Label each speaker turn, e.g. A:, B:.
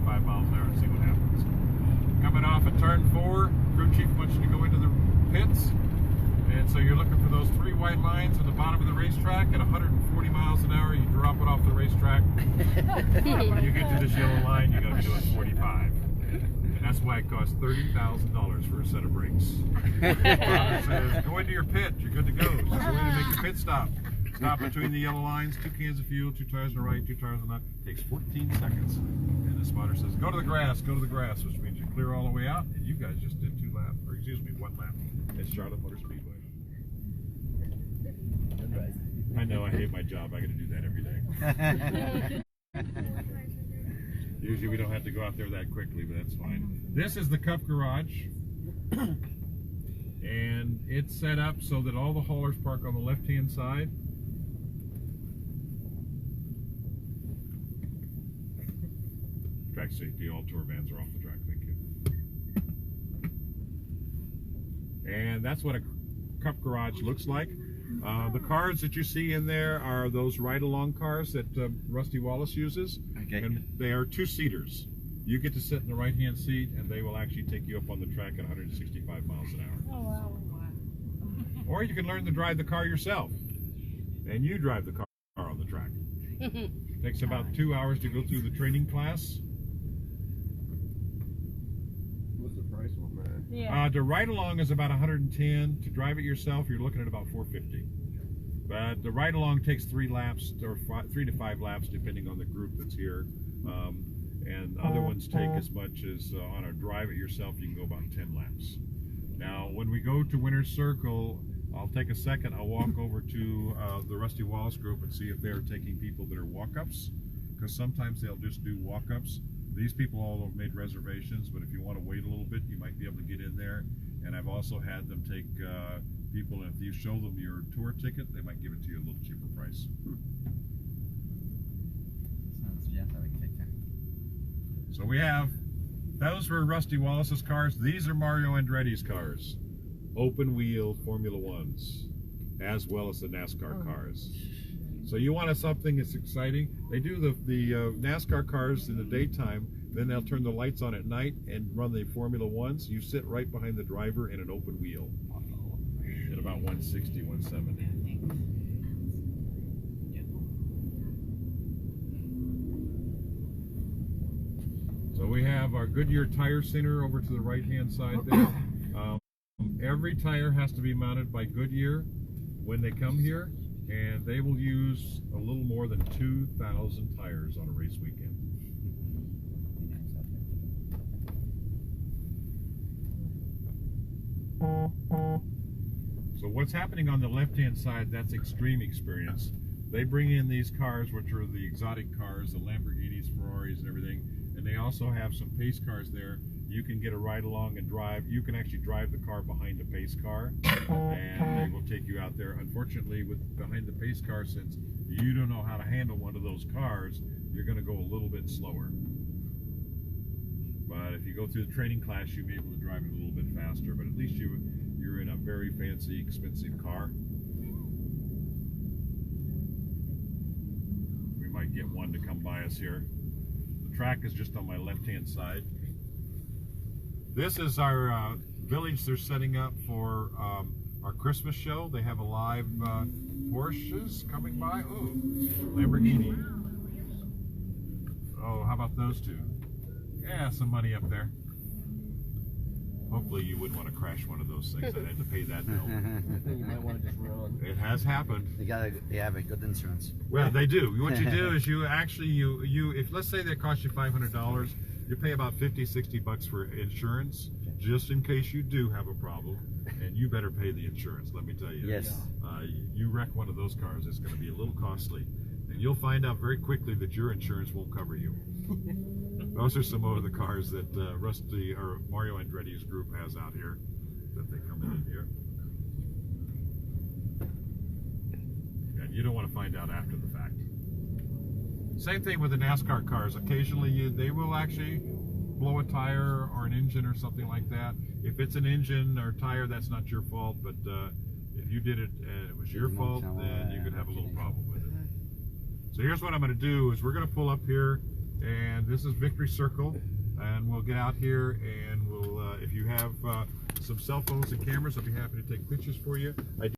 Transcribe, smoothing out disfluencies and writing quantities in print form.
A: 75 miles an hour and see what happens. Coming off at turn 4, crew chief wants you to go into the pits. And so you're looking for those 3 white lines on the bottom of the racetrack at 140 miles an hour. You drop it off the racetrack. When you get to this yellow line, you got to be doing 45. And that's why it costs $30,000 for a set of brakes. It says, go into your pit. You're good to go. So go in and make your pit stop. Stop between the yellow lines, 2 cans of fuel, 2 tires on the right, 2 tires on the left. Takes 14 seconds. And the spotter says, go to the grass, which means you clear all the way out. And you guys just did 2 laps, or excuse me, 1 lap at Charlottesville Speedway. I know, I hate my job. I got to do that every day. Usually we don't have to go out there that quickly, but that's fine. This is the Cup Garage. And it's set up so that all the haulers park on the left-hand side. Track safety, all tour vans are off the track, thank you. And that's what a Cup Garage looks like. The cars that you see in there are those ride-along cars that Rusty Wallace uses. Okay. And they are 2-seaters. You get to sit in the right-hand seat, and they will actually take you up on the track at 165 miles an hour. Oh, wow. Or you can learn to drive the car yourself, and you drive the car on the track. It takes about 2 hours to go through the training class.
B: What's the price on that?
A: Yeah. To ride along is about 110. To drive it yourself, you're looking at about 450. But the ride along takes 3 laps, or 3 to 5 laps, depending on the group that's here. And other ones take as much as on a drive it yourself, you can go about 10 laps. Now, when we go to Winner's Circle, I'll take a second. I'll walk over to the Rusty Wallace group and see if they're taking people that are walk-ups, because sometimes they'll just do walk-ups. These people all have made reservations, but if you want to wait a little bit, you might be able to get in there. And I've also had them take people, and if you show them your tour ticket, they might give it to you at a little cheaper price. So we have, those were Rusty Wallace's cars. These are Mario Andretti's cars. Open wheel Formula Ones, as well as the NASCAR cars. So you wanted something that's exciting. They do the NASCAR cars in the daytime, then they'll turn the lights on at night and run the Formula Ones. You sit right behind the driver in an open wheel at about 160, 170. So we have our Goodyear tire center over to the right-hand side there. Every tire has to be mounted by Goodyear when they come here, and they will use a little more than 2,000 tires on a race weekend. So what's happening on the left-hand side, that's Extreme Experience. They bring in these cars, which are the exotic cars, the Lamborghinis, Ferraris, and everything. And they also have some pace cars there. You can get a ride along and drive. You can actually drive the car behind the pace car, and they will take you out there. Unfortunately, with behind the pace car, since you don't know how to handle one of those cars, you're going to go a little bit slower. But if you go through the training class, you'll be able to drive it a little bit faster. But at least you're in a very fancy, expensive car. We might get one to come by us here. Track is just on my left-hand side. This is our village they're setting up for our Christmas show. They have a live Porsches coming by. Oh, Lamborghini. Oh, how about those two? Yeah, some money up there. Hopefully you wouldn't want to crash one of those things. I'd have to pay that bill.
B: You might want to just run.
A: It has happened.
C: They have a good insurance.
A: Well, they do. What you do is you actually, if let's say that costs you $500, you pay about 50, 60 bucks for insurance, just in case you do have a problem, and you better pay the insurance, let me tell you.
C: Yes.
A: You wreck one of those cars, it's going to be a little costly. And you'll find out very quickly that your insurance won't cover you. Those are some of the cars that Rusty or Mario Andretti's group has out here that they come in here. And you don't want to find out after the fact. Same thing with the NASCAR cars. Occasionally they will actually blow a tire or an engine or something like that. If it's an engine or tire, that's not your fault, but if you did it and it was your fault, then you could have a little problem with it. So here's what I'm going to do is we're going to pull up here And this is Victory Circle, and we'll get out here and we'll, if you have some cell phones and cameras, I'll be happy to take pictures for you.